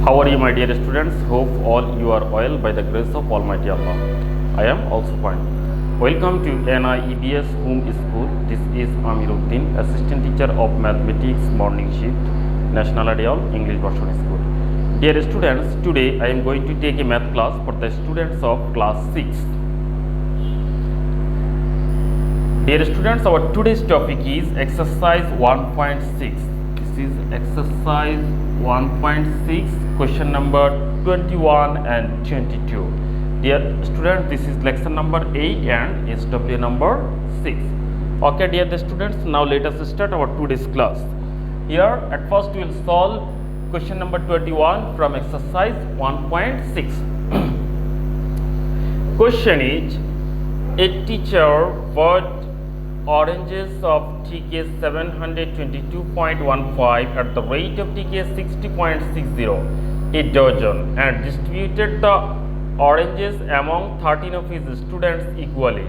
How are you, my dear students? Hope all you are well by the grace of Almighty Allah. I am also fine. Welcome to NIEBS Home School. This is Amir Uddin, Assistant Teacher of Mathematics Morning Shift, National Ideal English Version School. Dear students, today I am going to take a math class for the students of class 6. Dear students, our today's topic is exercise 1.6. This is exercise 1.6, question number 21 and 22. Dear students, this is lesson number 8 and SW number 6. Okay, dear students, now let us start our today's class. Here, at first we will solve question number 21 from exercise 1.6. Question is, a teacher bought oranges of TK 722.15 at the rate of TK 60.60 a dozen and distributed the oranges among 13 of his students equally.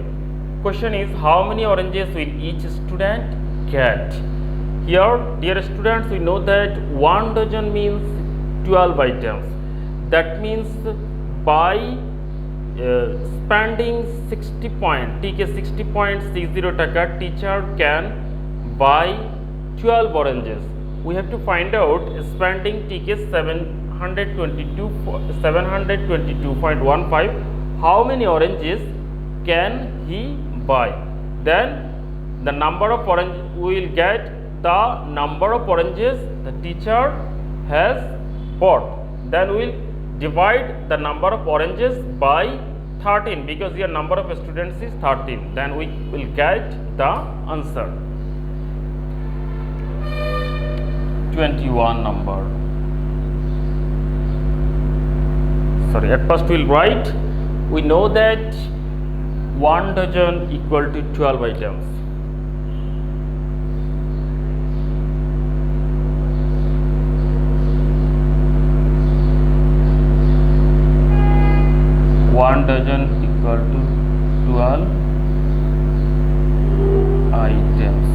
Question is, how many oranges will each student get? Here, dear students, we know that 1 dozen means 12 items. That means by spending 60 point, TK 60.60 taka, teacher can buy 12 oranges. We have to find out spending TK 722.15, how many oranges can he buy. Then the number of oranges, we will get the number of oranges the teacher has bought. Then we will divide the number of oranges by 13 because your number of students is 13. Then we will get the answer 21 number. Sorry, at first we will write, we know that 1 dozen equal to 12 items. One dozen equal to 12 items.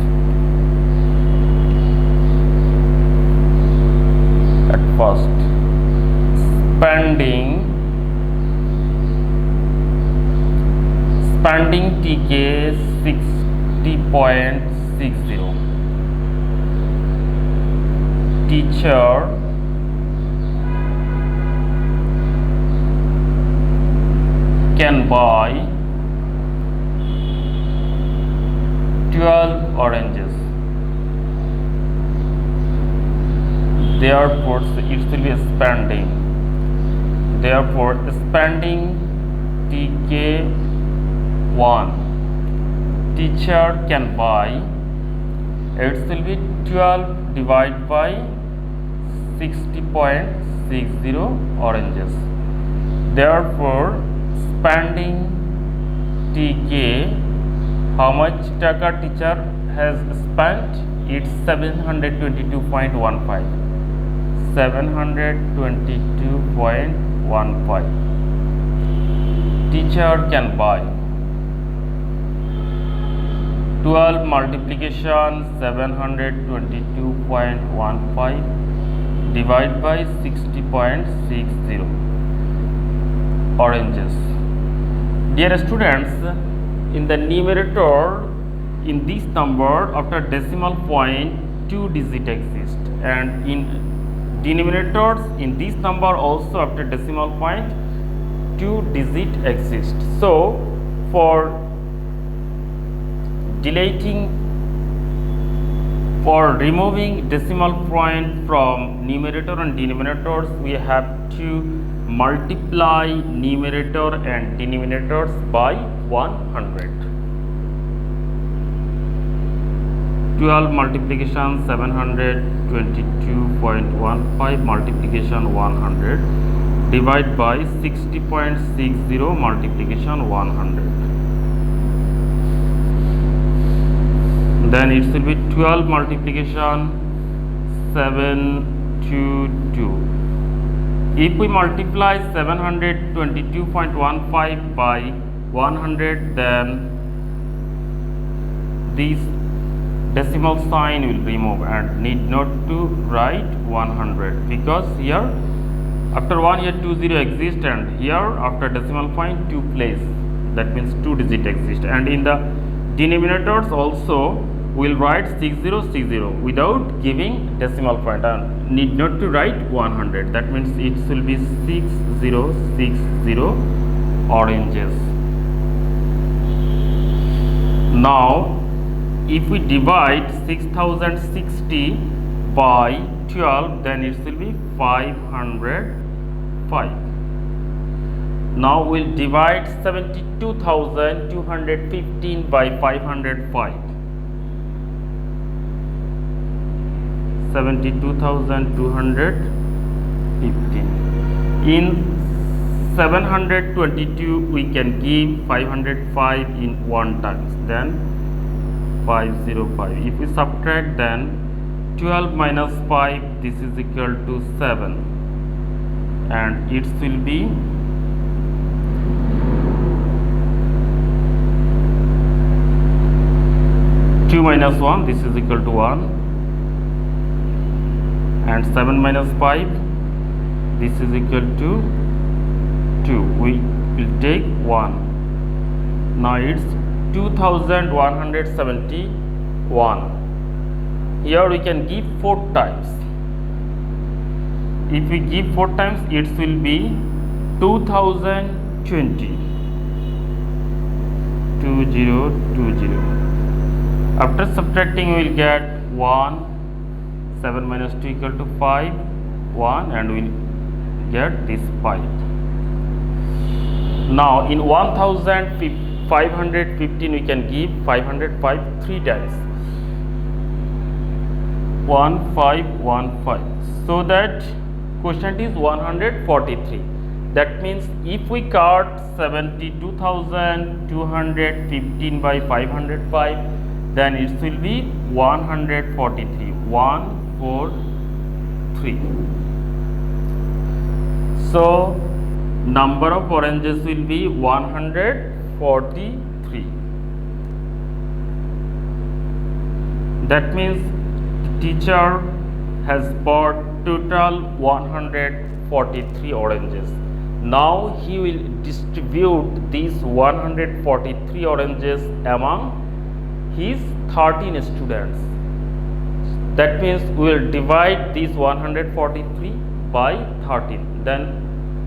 At first, spending TK 60.60. Teacher can buy 12 oranges. Therefore, it will be spending. Therefore, spending TK 1. Teacher can buy, it will be 12 divided by 60.60 oranges. Therefore, spending TK, how much taka teacher has spent? It's 722.15. 722.15. Teacher can buy 12 multiplication 722.15 divided by 60.60 oranges. Dear students, in the numerator, in this number, after decimal point, 2 digits exist, and in denominators, in this number also after decimal point, 2 digits exist. So, for removing decimal point from numerator and denominators, we have to multiply numerator and denominators by 100. 12 multiplication 722.15 multiplication 100 divide by 60.60 multiplication 100. Then it will be 12 multiplication 722. If we multiply 722.15 by 100, then this decimal sign will remove and need not to write 100, because here After 1 here 20 exists, and here after decimal point 2 place, that means 2 digit exist, and in the denominators also we'll write 6060 without giving decimal point, and need not to write 100. That means it will be 6060 oranges. Now if we divide 6060 by 12, then it will be 505. Now we'll divide 72,215 by 505. 72,215. In 722 we can give 505 in 1 times, then 505. If we subtract, then 12 minus 5, this is equal to 7, and it will be 2 minus 1, this is equal to 1, and 7 minus 5, this is equal to 2. We will take 1. Now it's 2171. Here we can give 4 times. If we give 4 times, it will be 2020. 2020. After subtracting, we will get 1. 7 minus 2 equal to 5. 1, and we will get this 5. Now in 1515 we can give 505 3 times. 1515. So that quotient is 143. That means if we cut 72,215 by 505, then it will be 143. 143. So number of oranges will be 143. That means teacher has bought total 143 oranges. Now he will distribute these 143 oranges among his 13 students. That means we will divide these 143 by 13. Then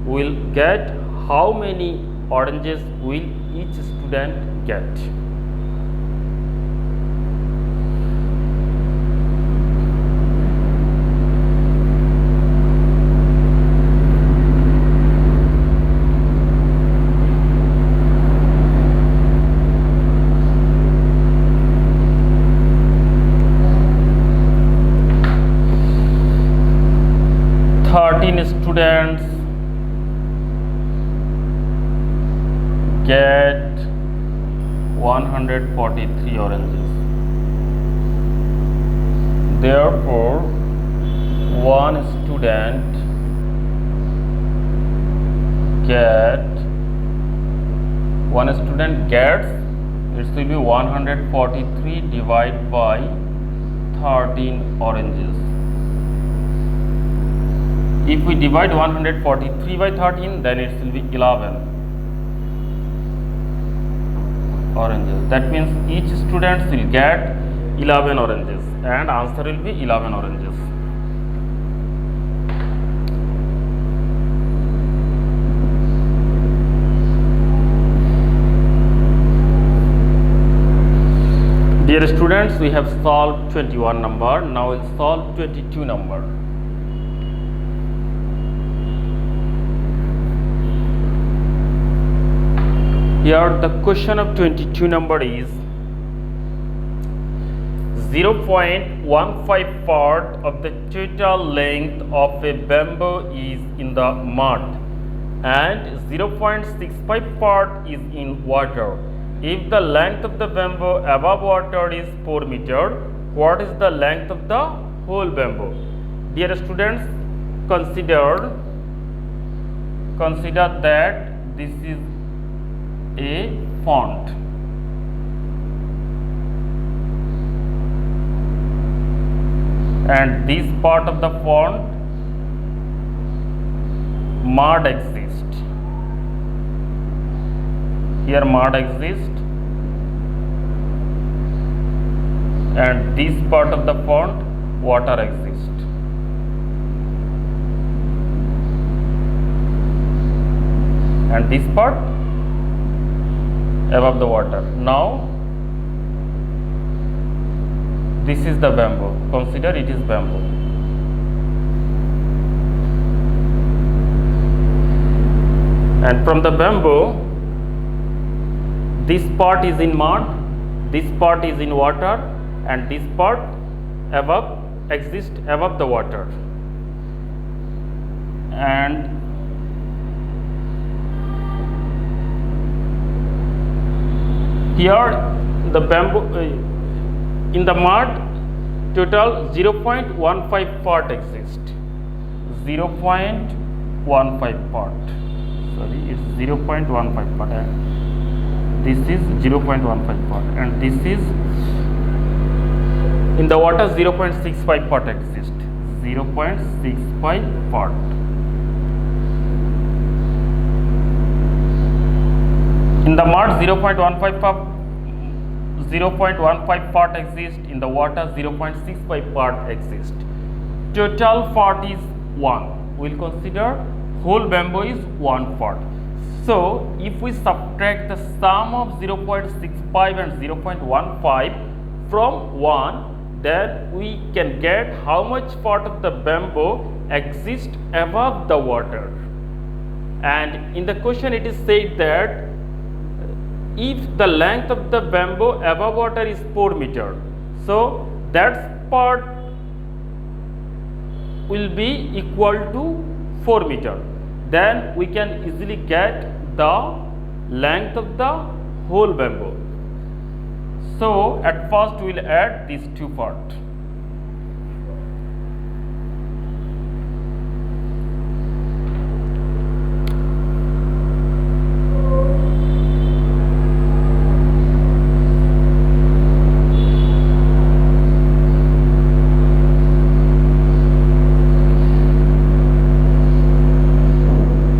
we will get how many oranges will each student get. Students get 143 oranges. Therefore, one student gets it will be 143 divided by 13 oranges. If we divide 143 by 13, then it will be 11 oranges. That means each student will get 11 oranges, and answer will be 11 oranges. Dear students, we have solved 21 number. Now we'll solve 22 number. Here the question of 22 number is 0.15 part of the total length of a bamboo is in the mud and 0.65 part is in water. If the length of the bamboo above water is 4 meter, what is the length of the whole bamboo? Dear students, consider that this is a font, and this part of the font mud exists. Here mud exists, and this part of the pond water exists. And this part above the water. Now this is the bamboo. Consider it is bamboo. And from the bamboo, this part is in mud, this part is in water, and this part above exists above the water. And here the bamboo in the mud total 0.15 part exists. 0.15 part. Sorry, it's 0.15 part. And this is 0.15 part, and this is in the water 0.65 part exists. 0.65 part. In the mud 0.15 part exists, in the water 0.65 part exists. Total part is 1. We will consider whole bamboo is 1 part. So if we subtract the sum of 0.65 and 0.15 from 1, then we can get how much part of the bamboo exists above the water. And in the question it is said that if the length of the bamboo above water is 4 meters, so that part will be equal to 4 meters. Then we can easily get the length of the whole bamboo. So at first we will add these two parts.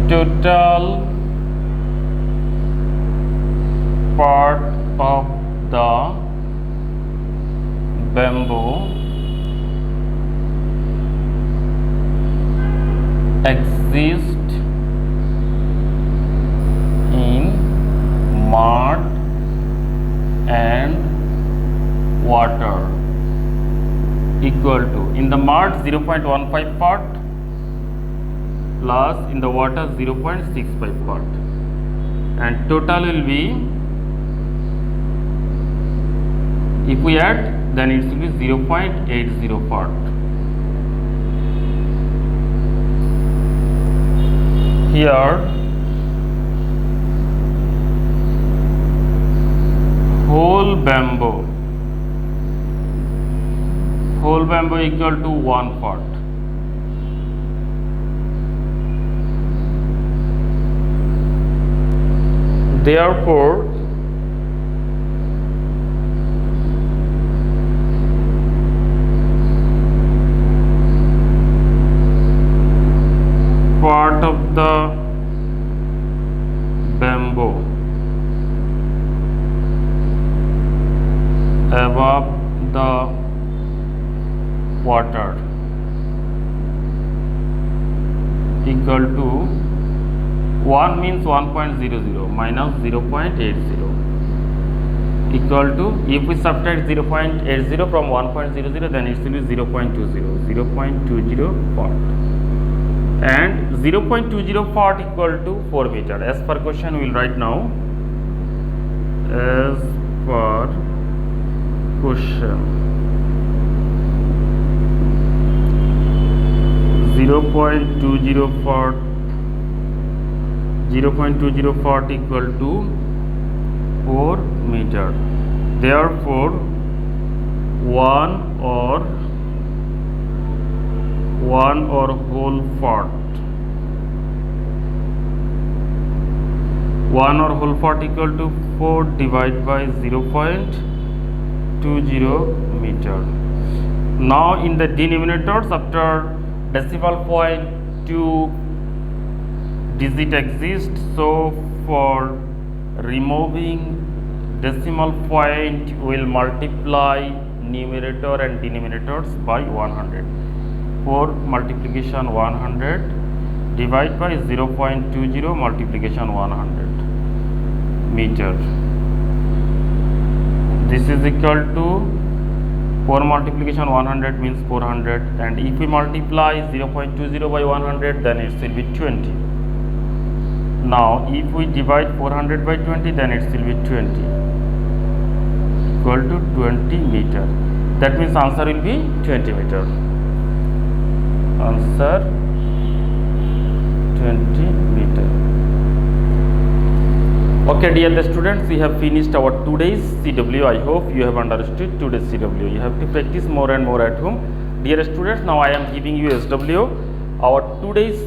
Total part of the bamboo exists in mud and water equal to, in the mud 0.15 part plus in the water 0.65 part, and total will be, if we add, then it will be 0.80 part. Here whole bamboo equal to 1 part. Therefore part of the bamboo above the water equal to 1 means 1.00 minus 0.80 equal to, if we subtract 0.80 from 1.00, then it will be 0.20 part, and 0.20 part equal to 4 meter. As per question we will write now, as per question 0.20 part equal to 4 meter. Therefore one or whole part equal to 4 divided by 0.20 meter. Now in the denominators, after decimal point to digit exists, so for removing decimal point we'll multiply numerator and denominators by 100. 4 multiplication 100 divide by 0.20 multiplication 100 meter. This is equal to 4 multiplication 100 means 400, and if we multiply 0.20 by 100 then it will be 20. Now if we divide 400 by 20 then it will be 20 equal to 20 meter. That means answer will be 20 meter. Answer 20 meter. Okay, dear students, we have finished our today's CW. I hope you have understood today's CW. You have to practice more and more at home. Dear students, now I am giving you SW. Our today's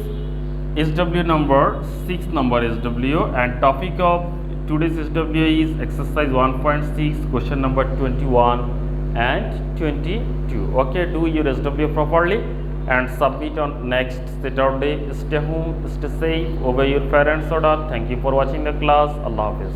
SW number 6 number SW, and topic of today's SW is exercise 1.6 question number 21 and 22. Okay, do your SW properly and submit on next Saturday. Stay home, stay safe, obey your parents' order. Thank you for watching the class. Allah Hafiz.